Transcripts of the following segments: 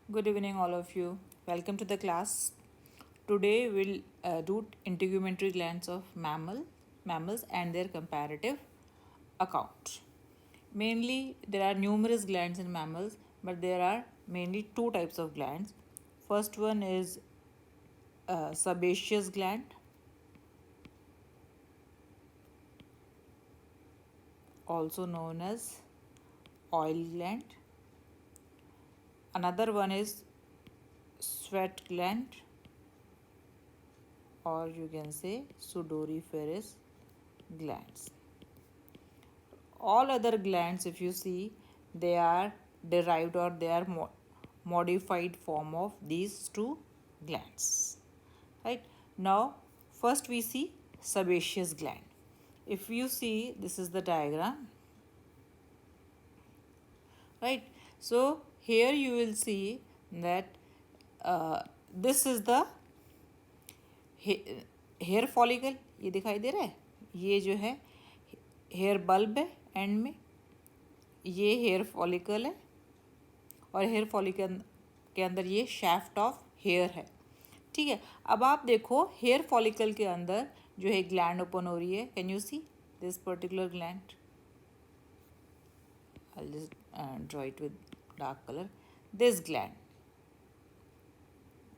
Good evening, all of you. Welcome to the class. Today we'll do integumentary glands of mammals and their comparative account. Mainly, there are numerous glands in mammals, but there are mainly two types of glands. First one is sebaceous gland, also known as oil gland. Another one is sweat gland, or you can say sudoriferous glands. All other glands, if you see, they are derived or they are modified form of these two glands. Right now, first we see sebaceous gland. If you see, this is the diagram, right? So here you will see that this is the hair follicle, ये दिखाई दे रहा है, ये जो है hair bulb है and में, ये हेयर फॉलिकल है और हेयर फॉलिकल के अंदर ये शैफ्ट ऑफ हेयर है। ठीक है, अब आप देखो हेयर फॉलिकल के अंदर जो है ग्लैंड ओपन हो रही है। Can you see this particular gland? I just draw it with dark colour. This gland,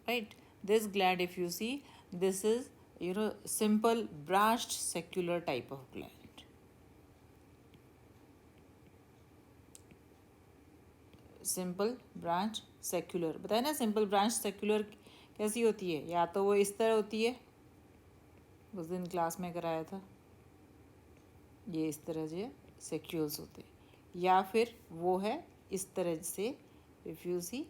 right? This gland, if you see, this is simple branched secular type of gland. Simple branch secular बताया ना, simple branch secular कैसी होती है? या तो वो इस तरह होती है, उस दिन क्लास में कराया था, ये इस तरह से सेक्यूल्स होते हैं, या फिर वो है इस तरह से, इफ़ यू सी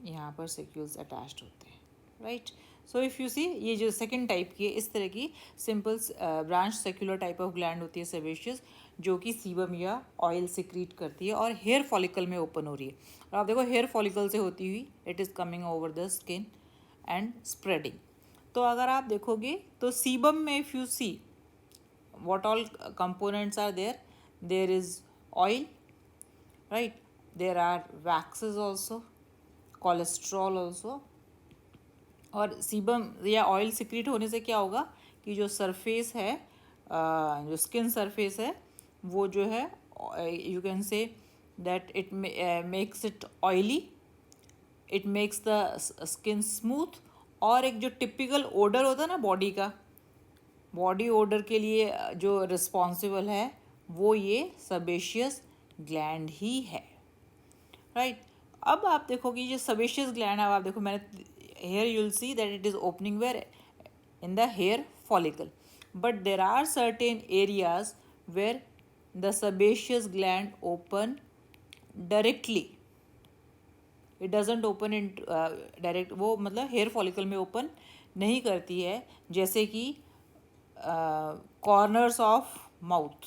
यहाँ पर सेक्यूल्स अटैच्ड होते हैं, right? So if you see, ये जो सेकंड टाइप की है, इस तरह की simple branch secular type of gland होती है सेबेशियस, जो कि सीबम या ऑयल सिक्रीट करती है और हेयर फॉलिकल में ओपन हो रही है। और आप देखो हेयर फॉलिकल से होती हुई it is coming over the skin and spreading. तो अगर आप देखोगे तो सीबम में if you see what all components are there, there is oil, right? There are waxes also, cholesterol also। और सीबम या ऑयल सिक्रीट होने से क्या होगा कि जो सरफेस है, जो स्किन सरफेस है, वो जो है you can say that it makes it oily, it makes the skin smooth. और एक जो टिपिकल ओडर होता है ना बॉडी का, बॉडी ओडर के लिए जो रिस्पॉन्सिबल है वो ये सेबेशियस ग्लैंड ही है, राइट? अब आप देखोगे ये सेबेशियस ग्लैंड, अब आप देखो मैंने here you'll see that it is opening where in the hair follicle, but there are certain areas where the sebaceous gland open directly, it doesn't open in direct, वो मतलब हेयर फॉलिकल में open नहीं करती है, जैसे कि corners of mouth,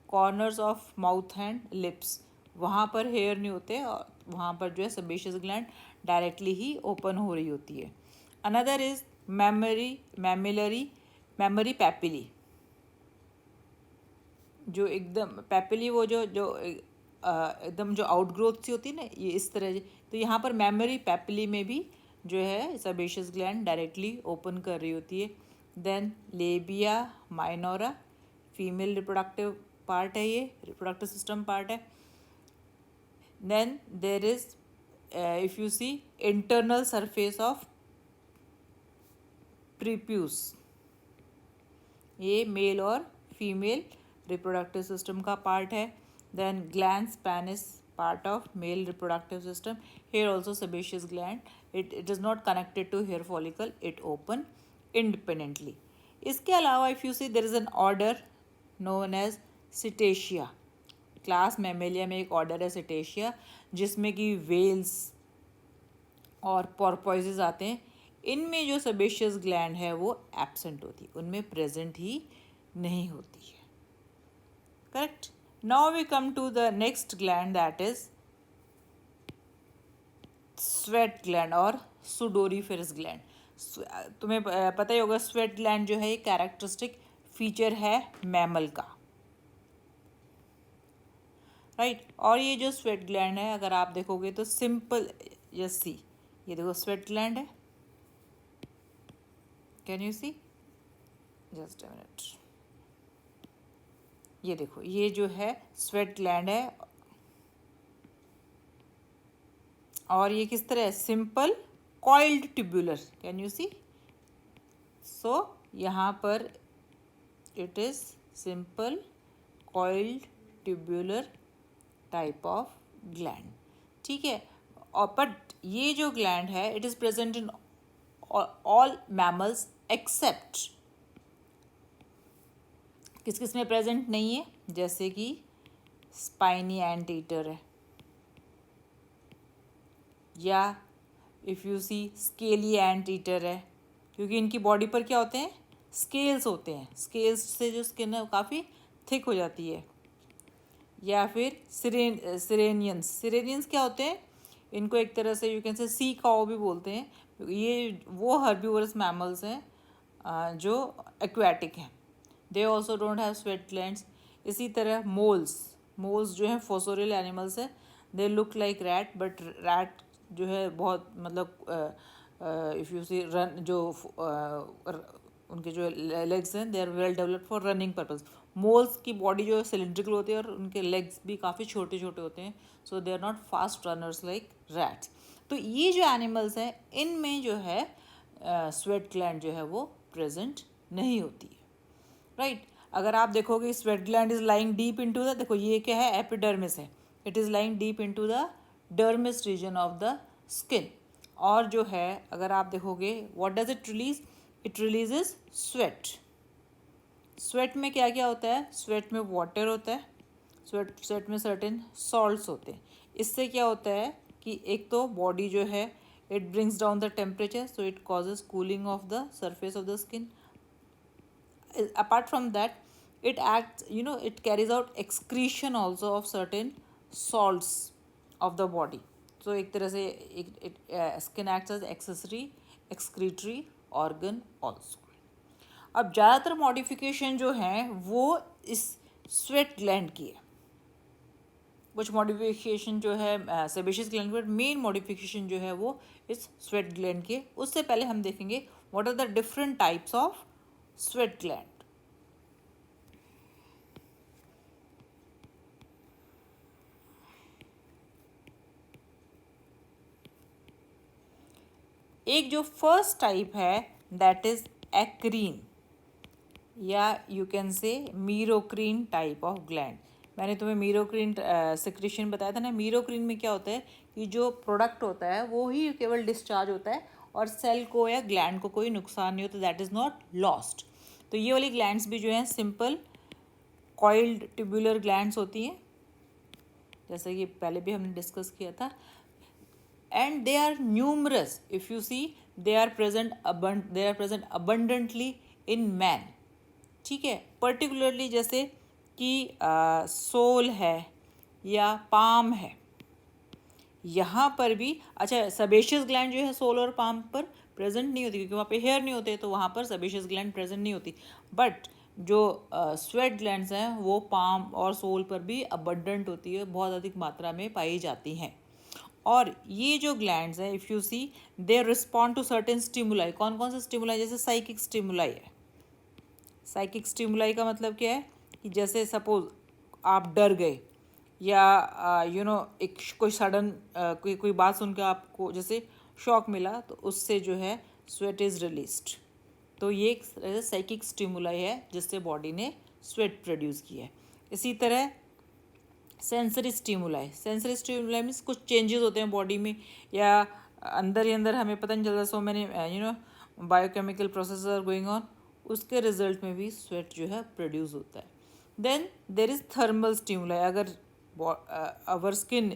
corners of mouth and lips, वहाँ पर हेयर नहीं होते और वहाँ पर जो है सेबेशियस ग्लैंड डायरेक्टली ही ओपन हो रही होती है। अनदर इज मेमरी पैपिली, जो एकदम पैपिली, वो जो जो एकदम जो आउटग्रोथ सी होती है ना, ये इस तरह। तो यहाँ पर मेमरी पैपिली में भी जो है सेबेशियस ग्लैंड डायरेक्टली ओपन कर रही होती है। Then labia minora, female reproductive part है, ये रिप्रोडक्टिव सिस्टम पार्ट है। Then there is if you see internal surface of prepuce, ये मेल और फीमेल रिप्रोडक्टिव सिस्टम का पार्ट है। Then glans penis, part of male reproductive system, here also sebaceous gland, it is not connected to hair follicle, it open independently. इसके अलावा if you see there is an order known as Cetacea, class Mammalia में एक order है सिटेशिया, जिसमें कि Wales और पोर्पोइजेस आते हैं। इनमें जो सेबेशियस ग्लैंड है वो एब्सेंट होती है, उनमें प्रेजेंट ही नहीं होती है, correct? Now we come to the next gland, that is sweat gland और सुडोरीफेरस ग्लैंड। तुम्हें पता ही होगा स्वेट ग्लैंड जो है एक कैरेक्टरिस्टिक फीचर है मैमल का। राइट। और ये जो स्वेट ग्लैंड है अगर आप देखोगे तो सिंपल, यस सी, ये देखो स्वेट ग्लैंड है, can you see, just a minute, ये देखो ये जो है स्वेट ग्लैंड है और ये किस तरह है, simple coiled tubular, can you see, so यहाँ पर it is simple coiled tubular type of gland, ठीक है। और बट ये जो ग्लैंड है it is present in all mammals except, किस किस में प्रेजेंट नहीं है, जैसे कि स्पाइनी एंट ईटर है, या if you see scaly anteater है, क्योंकि इनकी बॉडी पर क्या होते हैं, स्केल्स होते हैं, स्केल्स से जो स्किन है वो काफ़ी थिक हो जाती है। या फिर सिरेनियंस, सिरेनियंस क्या होते हैं, इनको एक तरह से यू कैन से सी काओ भी बोलते हैं, ये वो हर्बीवरस मैमल्स हैं जो एक्वेटिक हैं, they also don't have sweat glands. इसी तरह मोल्स, मोल्स जो हैं फोसोरियल एनिमल्स है, they look like rat, but rat जो है बहुत मतलब इफ़ यू सी रन जो उनके जो लेग्स हैं they are well developed for running purpose. Moles की बॉडी जो है सिलिंड्रिकल होती है और उनके लेग्स भी काफ़ी छोटे छोटे होते हैं, so they are not fast runners like rats. तो ये जो एनिमल्स हैं इनमें जो है स्वेट ग्लैंड जो है वो प्रेजेंट नहीं होती है, राइट। अगर आप देखोगे sweat gland is lying deep into the, देखो ये क्या है, एपिडर्मिस है, it is lying deep into the dermis region of the skin. और जो है अगर आप देखोगे what does it release, it releases sweat. Sweat में क्या क्या होता है, स्वेट में वाटर होता है, स्वेट में सर्टेन सॉल्ट्स होते हैं। इससे क्या होता है कि एक तो बॉडी जो है it brings down the temperature, so it causes cooling of the surface of the skin. Apart from that it acts, you know, it carries out excretion also of certain salts of the body, so एक तरह से skin acts as accessory excretory organ also। अब ज़्यादातर modification जो हैं वो इस sweat gland की है, कुछ मॉडिफिकेशन जो है सेबेशियस ग्लैंड पर, मेन मॉडिफिकेशन जो है वो इस स्वेट ग्लैंड की है। उससे पहले हम देखेंगे what are the different types of sweat gland. एक जो फर्स्ट टाइप है दैट इज एक्रीन, या you can say मीरोक्रीन type of gland. मैंने तुम्हें मीरोक्रीन सिक्रीशन बताया था ना, मीरोक्रीन में क्या होता है कि जो प्रोडक्ट होता है वो ही केवल डिस्चार्ज होता है और सेल को या ग्लैंड को कोई नुकसान नहीं होता, दैट इज़ नॉट लॉस्ट। तो ये वाली ग्लैंड्स भी जो हैं सिंपल कॉइल्ड ट्यूबुलर ग्लैंड्स होती हैं, जैसे कि पहले भी हमने डिस्कस किया था, and they are numerous, if you see they are present abundantly in man, ठीक है। पर्टिकुलरली जैसे कि सोल है या पाम है, यहाँ पर भी अच्छा सेबेशियस ग्लैंड जो है सोल और पाम पर प्रेजेंट नहीं होती क्योंकि वहाँ पे हेयर नहीं होते, तो वहाँ पर सेबेशियस ग्लैंड प्रेजेंट नहीं होती। बट जो स्वेट ग्लैंड्स हैं वो पाम और सोल पर भी अबंडेंट होती है, बहुत अधिक मात्रा में पाई जाती हैं। और ये जो ग्लैंड्स हैं if you see they respond to certain stimuli. कौन कौन से स्टिमुलाई, जैसे साइकिक स्टिमुलाई है। साइकिक स्टिमुलाई का मतलब क्या है कि जैसे सपोज आप डर गए या यू नो एक कोई सडन कोई बात सुन के आपको जैसे शॉक मिला, तो उससे जो है स्वेट इज़ रिलीज्ड। तो ये एक साइकिक स्टिमुलाई है जिससे बॉडी ने स्वेट प्रोड्यूस किया है। इसी तरह sensory stimuli, sensory stimuli means कुछ चेंजेस होते हैं बॉडी में या अंदर ही अंदर हमें पता नहीं चलता, सो मैंने you know biochemical process are going on, उसके रिजल्ट में भी स्वेट जो है प्रोड्यूस होता है। Then there is thermal stimuli, अगर our skin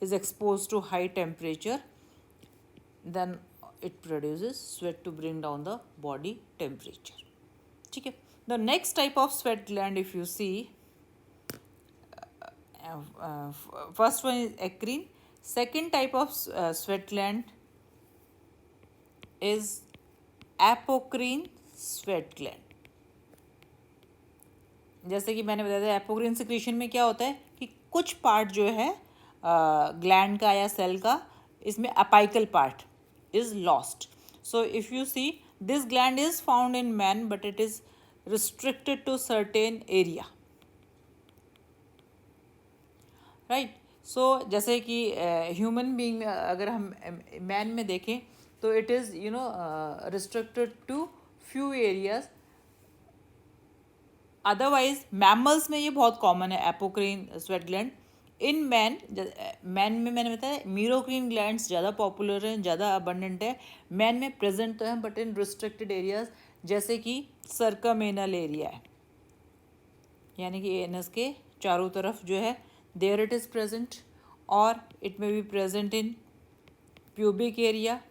is expose to high temperature then it produces sweat to bring down the body temperature, ठीक है। The next type of sweat gland if you see, first one is eccrine, second type of sweat gland is apocrine sweat gland। जैसे कि मैंने बताया था एपोक्रिन secretion में क्या होता है कि कुछ पार्ट जो है ग्लैंड का या सेल का, इसमें apical part is lost. So if you see, this gland is found in man but it is restricted to certain area, right. So जैसे कि ह्यूमन बीइंग में अगर हम मैन में देखें तो it is restricted to few areas. Otherwise mammals में ये बहुत कॉमन है, apocrine sweat gland. In man में मैंने बताया मीरोक्रीन ग्लैंड्स ज़्यादा पॉपुलर हैं, ज़्यादा अबंडेंट है. मैन में प्रेजेंट तो है बट इन रिस्ट्रिक्टेड एरियाज, जैसे कि सर्कमेनल एरिया है, यानी कि एनस के चारों तरफ जो है, देयर इट इज़ प्रेजेंट. और it may be present in pubic area,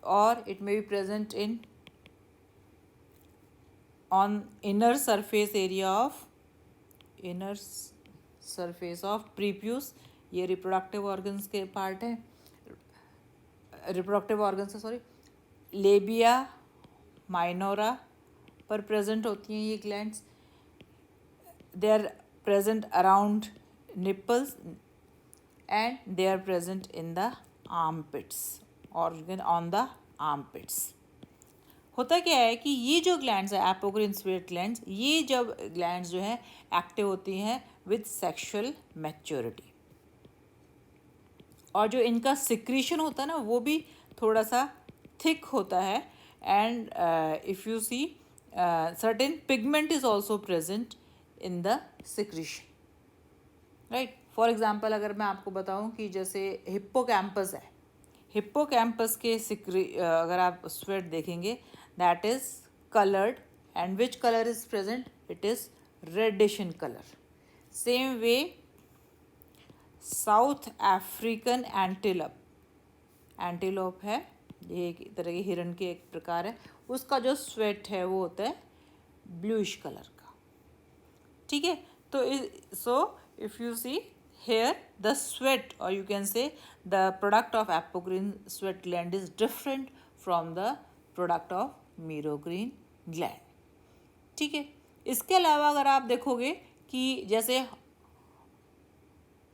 or it may be present in on inner surface of prepuce. ये रिप्रोडक्टिव ऑर्गन्स के पार्ट है, reproductive organs sorry, labia minora पर प्रेजेंट होती हैं ये glands. They are present around nipples and they are present in the armpits, organ on the armpits. होता क्या है कि ये जो ग्लैंड्स है एपोक्रीन स्वेट ग्लैंड्स, ये जब ग्लैंड्स जो है एक्टिव होती हैं विद सेक्सुअल मैच्योरिटी, और जो इनका सिक्रीशन होता है ना वो भी थोड़ा सा थिक होता है. And if you see certain pigment is also present in the secretion, right. For example अगर मैं आपको बताऊं कि जैसे हिप्पोकैम्पस है, हिप्पोकैम्पस के अगर आप स्वेट देखेंगे that is coloured, and which colour is present, it is reddish in colour. Same way South African antelope है, ये एक तरह के हिरण के एक प्रकार है, उसका जो स्वेट है वो होता है ब्लूइश कलर का, ठीक है. तो so if you see here the sweat, or you can say the product of apocrine sweat gland is different from the product of merocrine gland, ठीक है. इसके अलावा अगर आप देखोगे कि जैसे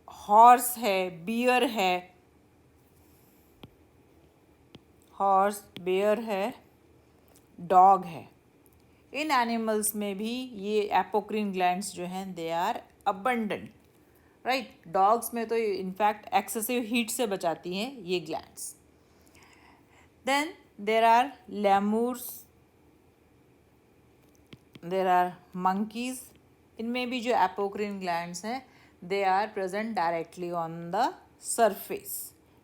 हॉर्स है, बियर है, हॉर्स बेयर है, डॉग है, इन एनिमल्स में भी ये एपोक्रीन ग्लैंड्स जो हैं they are abundant, right. Dogs में तो इनफैक्ट एक्सेसिव हीट से बचाती हैं ये glands. Then there are lemurs, there are monkeys, इनमें भी जो एपोक्रीन ग्लैंड्स हैं they are present directly on the surface,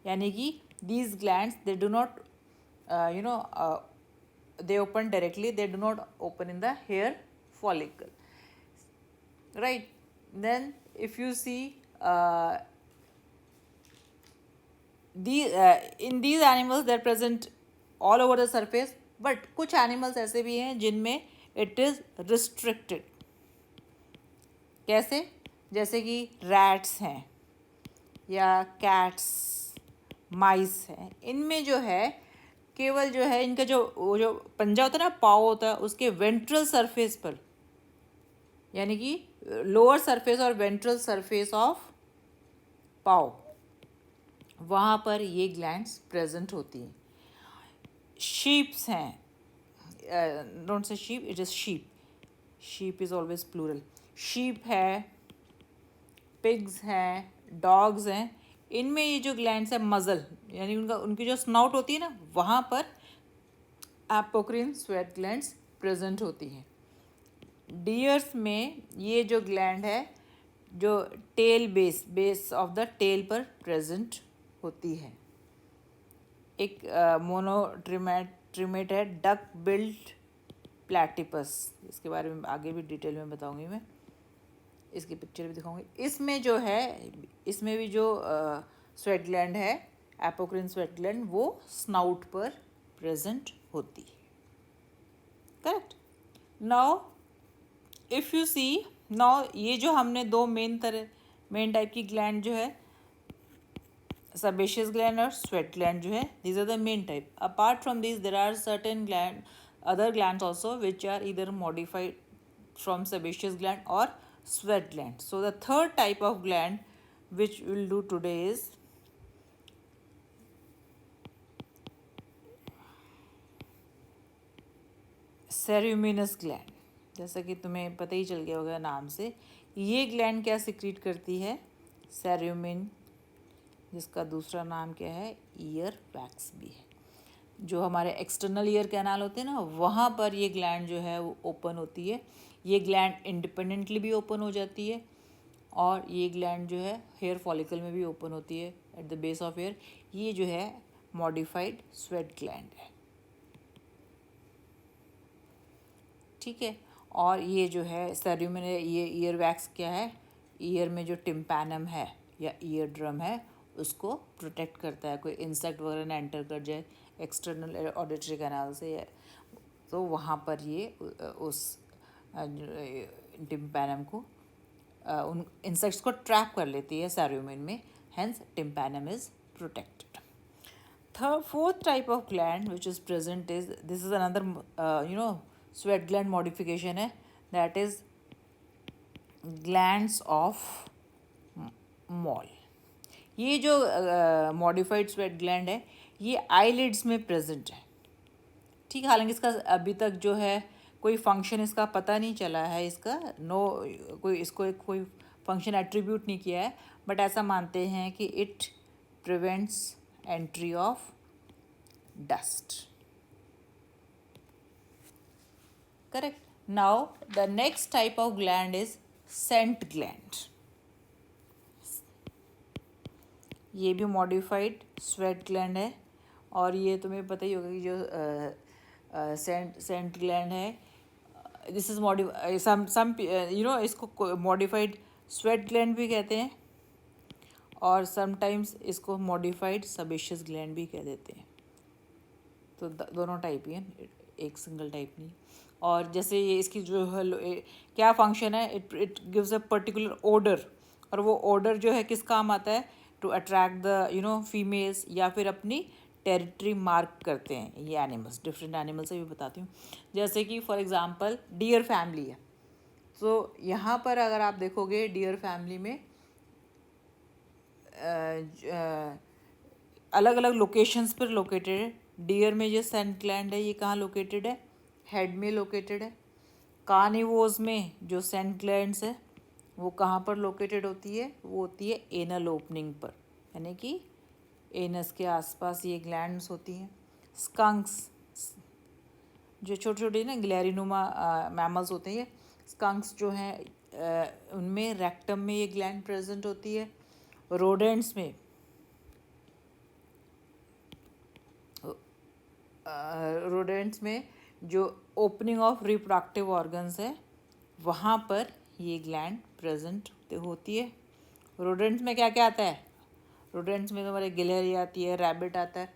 यानी कि these glands they do not they open directly, they do not open in the hair follicle, right. Then if you see in these animals they are present all over the surface, but कुछ animals ऐसे भी हैं जिनमें it is restricted. कैसे? जैसे कि rats हैं या cats, mice हैं, इनमें जो है केवल जो है इनका वो जो पंजा होता है ना, पाव होता है, उसके वेंट्रल सरफेस पर, यानी कि लोअर सरफेस और वेंट्रल सरफेस ऑफ पाव, वहाँ पर ये ग्लैंड्स प्रेजेंट होती हैं. शीप्स हैं, don't say sheep, it is sheep is always plural. Sheep है, पिग्स हैं, डॉग्स हैं, इनमें ये जो ग्लैंड्स है मज़ल, यानी उनकी जो स्नाउट होती है ना, वहाँ पर एपोक्रीन स्वेट ग्लैंड्स प्रेजेंट होती हैं. डियर्स में ये जो ग्लैंड है जो tail base of the tail पर प्रेजेंट होती है. एक मोनोट्रिमेट है, डक बिल्ड प्लैटिपस, इसके बारे में आगे भी डिटेल में बताऊंगी मैं, इसकी पिक्चर भी दिखाऊंगी. इसमें जो है, इसमें भी जो स्वेट ग्लैंड है, एपोक्रीन स्वेट ग्लैंड, वो स्नाउट पर प्रेजेंट होती है, correct. Now if you see, now ये जो हमने दो मेन टाइप की ग्लैंड जो है, sebaceous gland और sweat gland जो है, these are the main type. Apart from these there are certain other glands also which are either modified from sebaceous gland or sweat gland. So the third type of gland which we'll do today is ceruminous gland. जैसा कि तुम्हें पता ही चल गया होगा नाम से. ये ग्लैंड क्या सिक्रीट करती है? सेरुमिन, जिसका दूसरा नाम क्या है? ईयर वैक्स भी है. जो हमारे एक्सटर्नल ईयर कैनाल होते हैं ना, वहाँ पर ये ग्लैंड जो है वो ओपन होती है. ये ग्लैंड इंडिपेंडेंटली भी ओपन हो जाती है और ये ग्लैंड जो है हेयर फॉलिकल में भी ओपन होती है at the base of hair. ये जो है मॉडिफाइड स्वेट ग्लैंड है. ठीक है. और ये जो है सेरुमिन, ये ईयर वैक्स क्या है? ईयर में जो टिम्पैनम है या ईयर ड्रम है उसको प्रोटेक्ट करता है. कोई इंसेक्ट वगैरह ना एंटर कर जाए एक्सटर्नल ऑडिटरी कैनाल से, तो वहाँ पर ये उस टिम्पैनम को, उन इंसेक्ट्स को ट्रैप कर लेती है सेरुमिन में. Hence tympanum is protected. Fourth type of gland which is present is, this is another sweat gland modification है, that is glands of Moll. ये जो modified sweat gland है ये eyelids में present है. ठीक है. हालांकि इसका अभी तक जो है कोई फंक्शन इसका पता नहीं चला है, इसका कोई फंक्शन एट्रीब्यूट नहीं किया है, बट ऐसा मानते हैं कि it prevents entry of dust. Correct. Now the next type of gland is scent gland. ये भी modified sweat gland है और ये तुम्हें पता ही होगा कि जो scent gland है, this is इसको modified sweat gland भी कहते हैं और समटाइम्स इसको मॉडिफाइड सबेशियस ग्लैंड भी कह देते हैं. तो दोनों टाइप ही हैं, एक सिंगल टाइप नहीं. और जैसे ये इसकी जो है क्या फंक्शन है, it gives a particular odour, और वो ओडर जो है किस काम आता है? टू अट्रैक्ट द फीमेल्स, या फिर अपनी टेरिटरी मार्क करते हैं ये एनिमल्स. डिफरेंट एनिमल्स से भी बताती हूँ. जैसे कि फॉर एग्जांपल डियर फैमिली है, तो यहाँ पर अगर आप देखोगे डियर फैमिली में अलग अलग लोकेशंस पर लोकेटेड है. डियर में जो सेंट ग्लैंड है ये कहाँ लोकेटेड है? हेड में लोकेटेड है. कार्निवोर्स में जो सेंट ग्लैंड्स है वो कहाँ पर लोकेटेड होती है? वो होती है एनल ओपनिंग पर, यानी कि एनस के आसपास ये ग्लैंड्स होती हैं. स्कंक्स, जो छोटे छोटे ना ग्लैरिनुमा मैमल्स होते हैं, स्कंक्स जो हैं उनमें रेक्टम में ये ग्लैंड प्रेजेंट होती है. रोडेंट्स में जो ओपनिंग ऑफ रिप्रोडक्टिव ऑर्गन्स है वहाँ पर ये ग्लैंड प्रेजेंट होती है. रोडेंट्स में क्या क्या आता है? रोडेंट्स में तुम्हारे गिलहरी आती है, रैबिट आता है.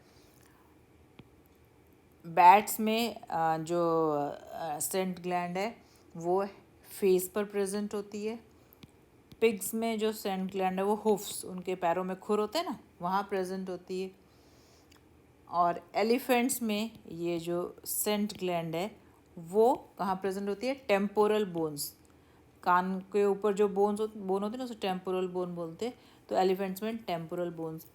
बैट्स में जो सेंट ग्लैंड है वो फेस पर प्रेजेंट होती है. पिग्स में जो सेंट ग्लैंड है वो हुफ्स, उनके पैरों में खुर होते हैं ना, वहाँ प्रेजेंट होती है. और एलिफेंट्स में ये जो सेंट ग्लैंड है वो कहाँ प्रेजेंट होती है? टेम्पोरल बोन्स, कान के ऊपर जो बोन होते हैं ना उसे टेम्पोरल बोन बोलते हैं. तो एलिफेंट्स में टेम्पोरल बोन्स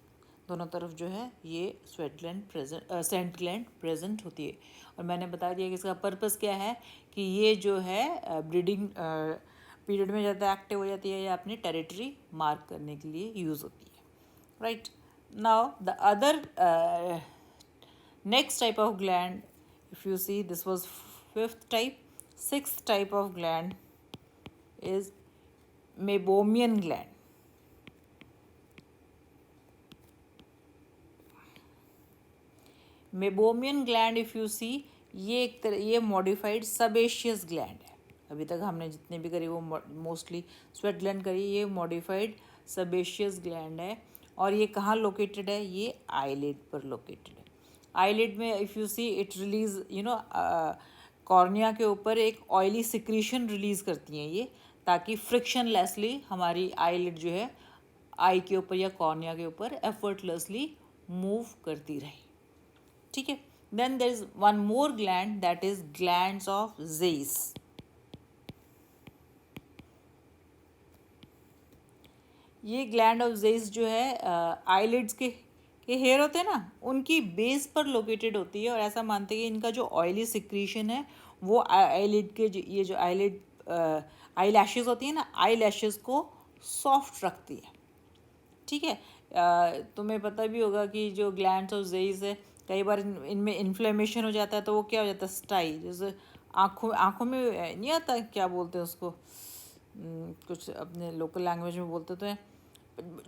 दोनों तरफ जो है ये सेंट ग्लैंड प्रेजेंट होती है. और मैंने बता दिया कि इसका पर्पस क्या है, कि ये जो है ब्रीडिंग पीरियड में ज़्यादा एक्टिव हो जाती है या अपनी टेरिटरी मार्क करने के लिए यूज़ होती है. Right. Now the other next type of gland, if you see, this was fifth type. Sixth type of gland is meibomian gland. Meibomian gland if you see, ये मॉडिफाइड सबेशियस ग्लैंड है. अभी तक हमने जितने भी करी वो मोस्टली स्वेट ग्लैंड करी, ये मॉडिफाइड सबेशियस ग्लैंड है. और ये कहाँ लोकेटेड है? ये आईलिड पर लोकेटेड है. आईलिड में if you see it release cornea के ऊपर एक ऑयली सिक्रीशन रिलीज़ करती हैं ये, ताकि फ्रिक्शनलेसली हमारी आईलिड जो है आई के ऊपर या कॉर्निया के ऊपर एफर्टलेसली मूव करती रहे. ठीक है. Then there is one more gland, that is glands of Zeis. ये ग्लैंड ऑफ ज़ेइस जो है आईलिड्स के हेयर होते हैं ना, उनकी बेस पर लोकेटेड होती है, और ऐसा मानते हैं कि इनका जो ऑयली सिक्रीशन है वो आईलिड के ये जो आईलिड आई लैशेज़ होती हैं ना, आई लैशेज़ को सॉफ्ट रखती है। ठीक है, तुम्हें पता भी होगा कि जो ग्लैंड्स ऑफ ज़ेइस है, कई बार इनमें इन्फ्लेमेशन हो जाता है तो वो क्या हो जाता है, स्टाई, जैसे आँखों आँखों में नहीं आता, क्या बोलते हैं उसको, कुछ अपने लोकल लैंग्वेज में बोलते तो हैं,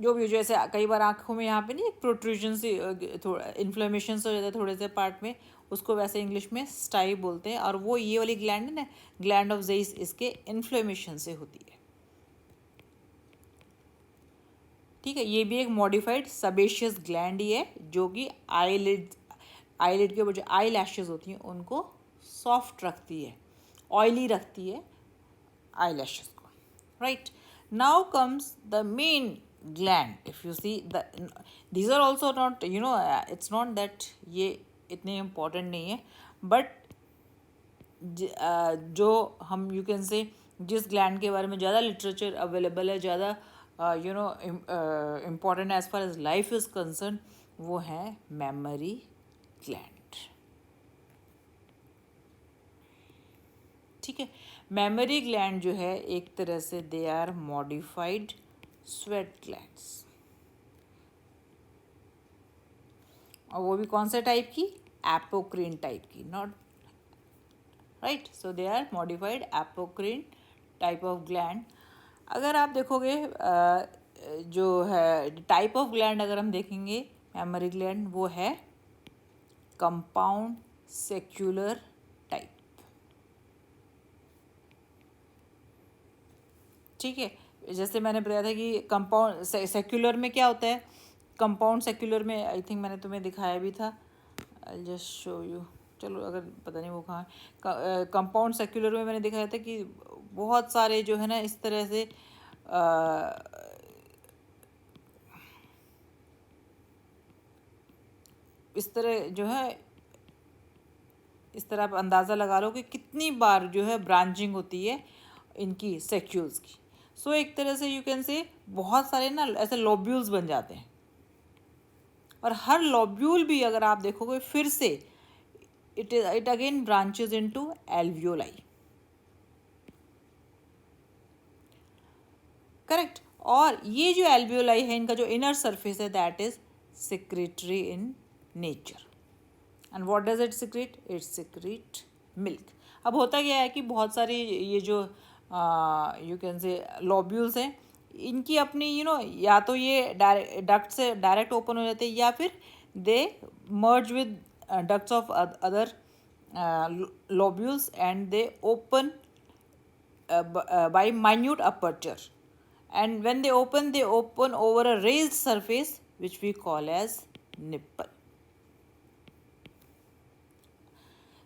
जो भी, जैसे कई बार आँखों में यहाँ पे नहीं एक प्रोट्रूजन सी थोड़ा इन्फ्लेमेशन से हो जाता है थोड़े से पार्ट में, उसको वैसे इंग्लिश में स्टाई बोलते हैं, और वो ये वाली ग्लैंड है ना, ग्लैंड ऑफ ज़ेइस, इसके इन्फ्लेमेशन से होती है। ठीक है, ये भी एक मॉडिफाइड सቤशियस ग्लैंड ही है, जो कि आईलिड के ऊपर जो आई लैशेज होती हैं उनको सॉफ्ट रखती है, ऑयली रखती है आई लैशेज को। Right, now comes the main gland. If you see these are also not, you know, it's not that ये इतने इम्पॉर्टेंट नहीं है, बट जो हम यू कैन से जिस ग्लैंड के बारे में ज़्यादा लिटरेचर अवेलेबल है, ज़्यादा you know important as far as life is concern, वो है मेमोरी ग्लैंड। ठीक है, मेमोरी ग्लैंड जो है एक तरह से they are modified sweat glands, और वो भी कौन से टाइप की, एपोक्रीन टाइप की, not right, so they are modified apocrine type of gland. अगर आप देखोगे जो है टाइप ऑफ ग्लैंड, अगर हम देखेंगे मेमोरी ग्लैंड, वो है कंपाउंड सेक्युलर टाइप। ठीक है, जैसे मैंने बताया था कि कंपाउंड सेक्युलर में क्या होता है, कंपाउंड सेक्युलर में आई थिंक मैंने तुम्हें दिखाया भी था, आई जस्ट शो यू, चलो अगर पता नहीं वो कहाँ है, कंपाउंड सेक्युलर में मैंने दिखाया था कि बहुत सारे जो है ना इस तरह से इस तरह जो है, इस तरह आप अंदाज़ा लगा लो कि कितनी बार जो है ब्रांचिंग होती है इनकी सेक्यूल्स की। सो एक तरह से यू कैन से बहुत सारे ना ऐसे लोब्यूल्स बन जाते हैं, और हर लोब्यूल भी अगर आप देखोगे फिर से it again branches into alveoli. Correct, और ये जो एल्वियोलाई है, इनका जो इनर सरफेस है, that is secretory in nature, and what does it secrete, it secrete milk. अब होता क्या है कि बहुत सारी ये जो यू कैन से लोब्यूल्स हैं, इनकी अपनी या तो ये डक्ट से डायरेक्ट ओपन हो जाते हैं, या फिर they merge with ducts of other lobules, and they open by minute aperture, and when they open over a raised surface which we call as nipple.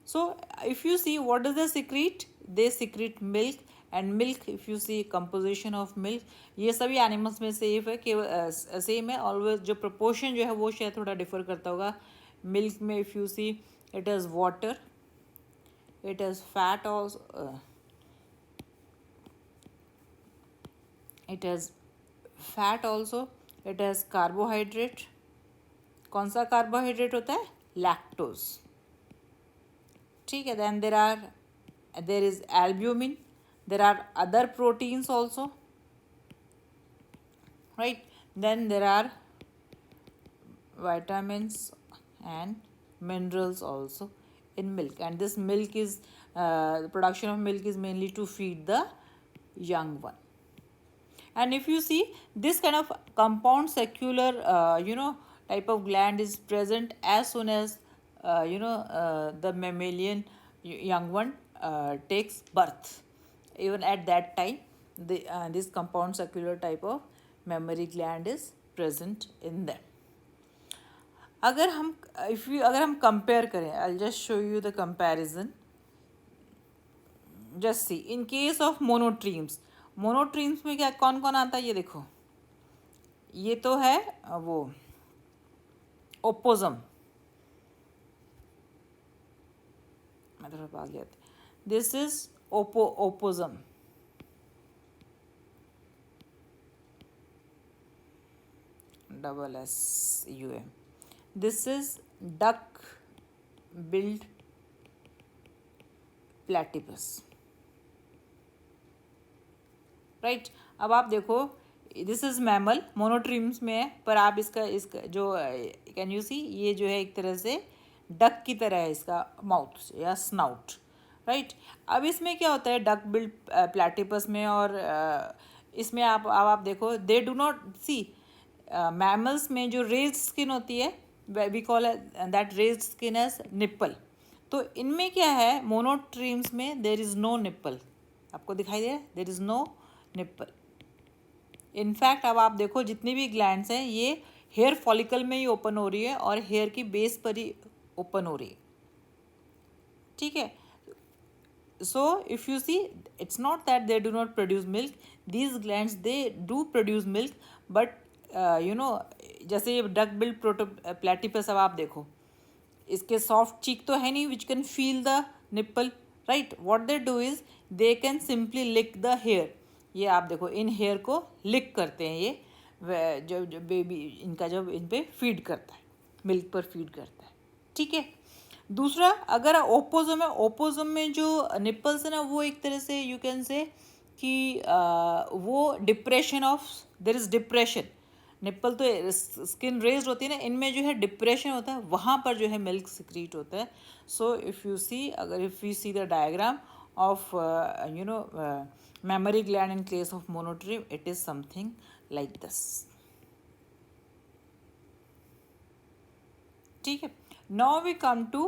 So if you see what does they secrete, they secrete milk, and milk, if you see composition of milk, ये सभी animals में safe है कि same है, always जो proportion जो है वो शायद थोड़ा डिफर करता होगा। मिल्क में if you see it is water, it is fat also, it has fat also, it has carbohydrate। कौन सा कार्बोहाइड्रेट होता है, लैक्टोज। ठीक है, then there is albumin, there are other proteins also, right, then there are vitamins and minerals also in milk, and this milk is the production of milk is mainly to feed the young one. And if you see this kind of compound secular type of gland is present as soon as the mammalian young one takes birth. Even at that time this compound secular type of mammary gland is present in them. अगर हम compare करें, I just show you the comparison. Just see in case of monotremes, monotremes में क्या कौन कौन आता है, ये देखो, ये तो है वो ओपोजम, मैं थोड़ा पास गया, this is opossum, double S U M. This is duck billed platypus. Right. अब आप देखो, दिस इज मैमल, मोनोट्रीम्स में है, पर आप इसका जो कैन यू सी, ये जो है एक तरह से डक की तरह है इसका माउथ या स्नाउट. राइट. अब इसमें क्या होता है डक बिल्ड प्लेटिपस में, और इसमें आप देखो, they do not see, mammals में जो रेज्ड स्किन होती है, we call that raised skin as nipple. तो इनमें क्या है, मोनोट्रीम्स में देर इज़ नो निप्पल. आपको दिखाई दे रहा है, there is no nipple. In fact अब आप देखो, जितनी भी ग्लैंड्स हैं ये हेयर फॉलिकल में ही ओपन हो रही है और हेयर की बेस पर ही ओपन हो रही है. ठीक है. So if you see, it's not that they do not produce milk. These glands, they do produce milk, but जैसे ये डक बिल्ड प्लेटिपस, अब आप देखो इसके सॉफ्ट चीक तो है नहीं which can feel the nipple. Right. What they do is they can simply lick the hair. ये आप देखो, इन हेयर को लिक करते हैं ये, जो बेबी इनका जब इन पे फीड करता है, मिल्क पर फीड करता है. ठीक है. दूसरा, अगर ओपोजम में जो निप्पल्स है ना, वो एक तरह से यू कैन से कि वो depression of, there is depression. Nipple तो स्किन रेज्ड होती है ना, इनमें जो है डिप्रेशन होता है, वहाँ पर जो है मिल्क सिक्रीट होता है. So if you see the diagram of mammary gland in case of monotreme, it is something like this. ठीक है. Now we come to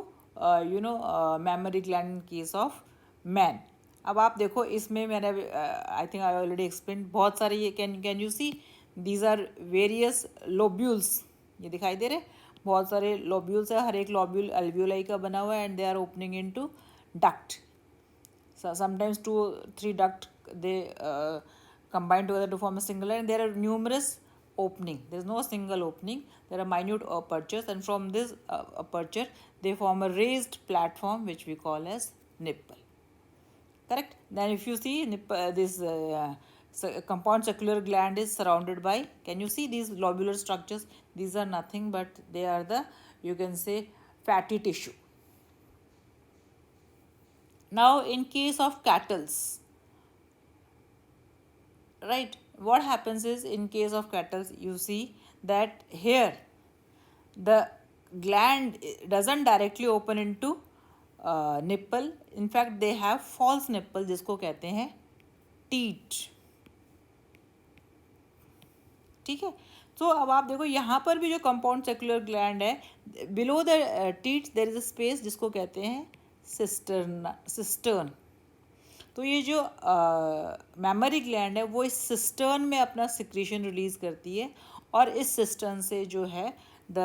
mammary gland in case of man. अब आप देखो, इसमें मैंने I think I already explain, बहुत सारे ये can you see, these are various lobules. ये दिखाई दे रहे, बहुत सारे लोब्यूल्स है, हर एक लोब्यूल अल्वियोलाई का बना हुआ है, and they are opening into duct. Sometimes 2-3 duct, they combine together to form a single line. There are numerous opening. There is no single opening. There are minute apertures, and from this aperture they form a raised platform which we call as nipple. Correct. Then if you see this compound circular gland is surrounded by, can you see these lobular structures? These are nothing but they are the, you can say, fatty tissue. Now in case of cattles, right, what happens is, in case of cattles, you see that here the gland doesn't directly open into nipple. In fact, they have false nipple, जिसको कहते हैं teat. ठीक है. तो अब आप देखो, यहाँ पर भी जो कंपाउंड सेक्युलर ग्लैंड है, below the teeth there is a space जिसको कहते हैं सिस्टर्न. तो ये जो मेमोरी ग्लैंड है वो इस सिस्टर्न में अपना सिक्रीशन रिलीज करती है, और इस सिस्टर्न से जो है the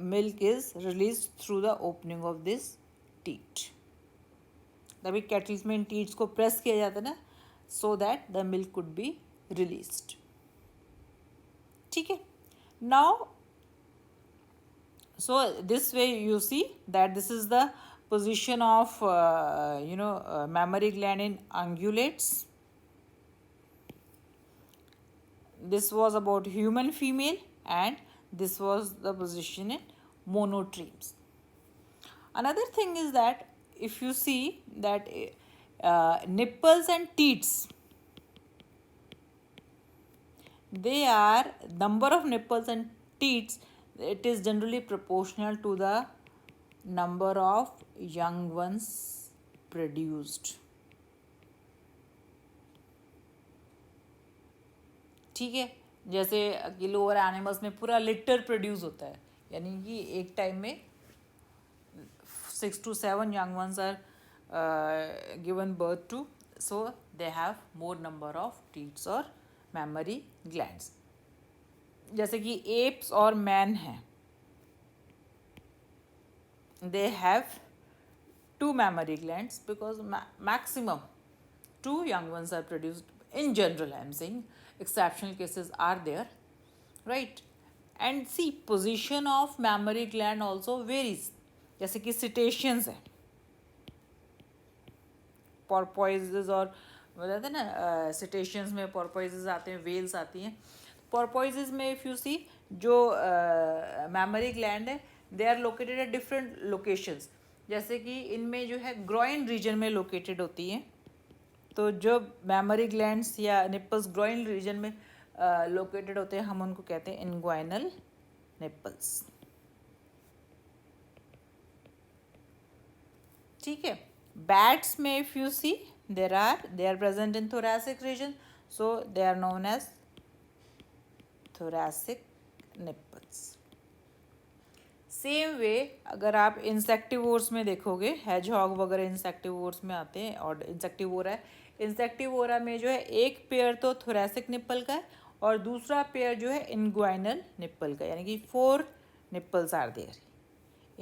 milk is release through the opening of this teeth. तभी कैटल्स में इन टीथ्स को प्रेस किया जाता है ना, so that the milk could be released. ठीक है. Now so this way you see that this is the position of mammary gland in ungulates. This was about human female, and this was the position in monotremes. Another thing is that if you see that nipples and teats, they are number of nipples and teats, it is generally proportional to the number of young ones produced. ठीक है. जैसे कि lower animals में पूरा litre produce होता है, यानी कि एक टाइम में 6 to 7 young ones are given birth to, so they have more number of teats or mammary glands. जैसे कि एप्स और मैन हैं, they have 2 mammary glands because maximum 2 young ones are produced. In general, I am saying, exceptional cases are there, right? And see, position of mammary gland also varies. जैसे कि cetaceans है, porpoises, और बताते हैं ना cetaceans में porpoises आते हैं, whales आती हैं. porpoises में if you see जो mammary gland है they are located at different locations. जैसे कि इनमें जो है groin region में located होती हैं, तो जो mammary glands या nipples groin region में located होते हैं हम उनको कहते हैं inguinal nipples. ठीक है. Bats में if you see they are present in thoracic region, so they are known as thoracic nipples. Same way अगर आप इंसेक्टिवोर्स में देखोगे, हैजहॉग वगैरह इंसेक्टिवोर्स में आते हैं, और इंसेक्टिवोरा में जो है एक पेयर तो थोरैसिक निप्पल का है और दूसरा पेयर जो है इनग्वाइनल निप्पल का, यानी कि 4 nipples are there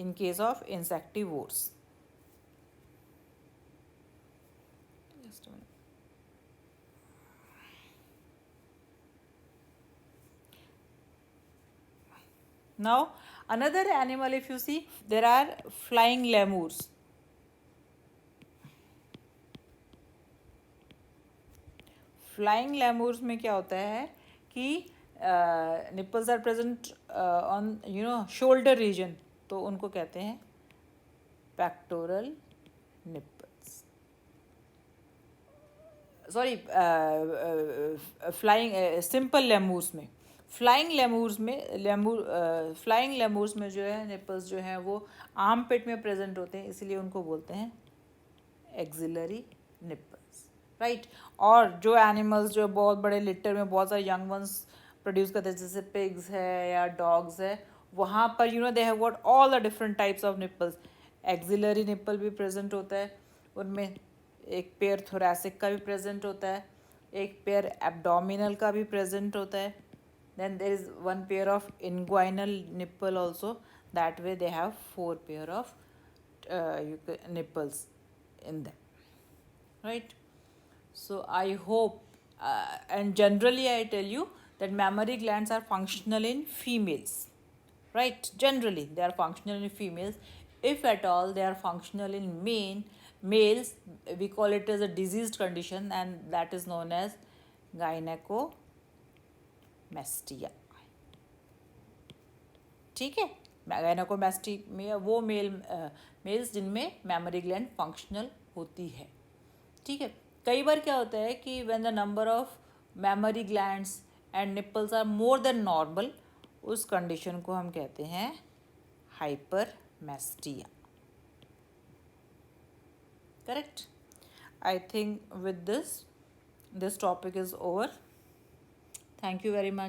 in case of insectivores. Now another animal, if you see, there are flying lemurs. Flying lemurs में क्या होता है कि nipples are present on shoulder region, तो उनको कहते हैं pectoral nipples. Sorry, flying simple lemurs में. फ्लाइंग लेमूर्स में जो है निपल्स जो हैं वो आर्म पिट में प्रेजेंट होते हैं, इसलिए उनको बोलते हैं एक्सिलरी निपल्स, राइट. और जो एनिमल्स जो बहुत बड़े लिटर में बहुत सारे यंग वंस प्रोड्यूस करते हैं, जैसे पिग्स है या डॉग्स है, वहाँ पर they have got all the different types of nipples. Axillary nipple भी प्रेजेंट होता है उनमें, एक पेयर थोरैसिक का भी प्रेजेंट होता है, एक पेयर एब्डोमिनल का भी प्रेजेंट होता है. Then there is one pair of inguinal nipple also. That way they have 4 pair of nipples in them, right? So I hope and generally I tell you that mammary glands are functional in females, right? Generally they are functional in females. If at all they are functional in males, we call it as a diseased condition, and that is known as gynecomastia. ठीक है. गायनेकोमेस्टी में वो mails जिनमें mammary gland functional होती है. ठीक है. कई बार क्या होता है कि when the number of mammary glands and nipples are more than normal, उस कंडीशन को हम कहते हैं hypermastia. Correct. I think with this topic is over. Thank you very much.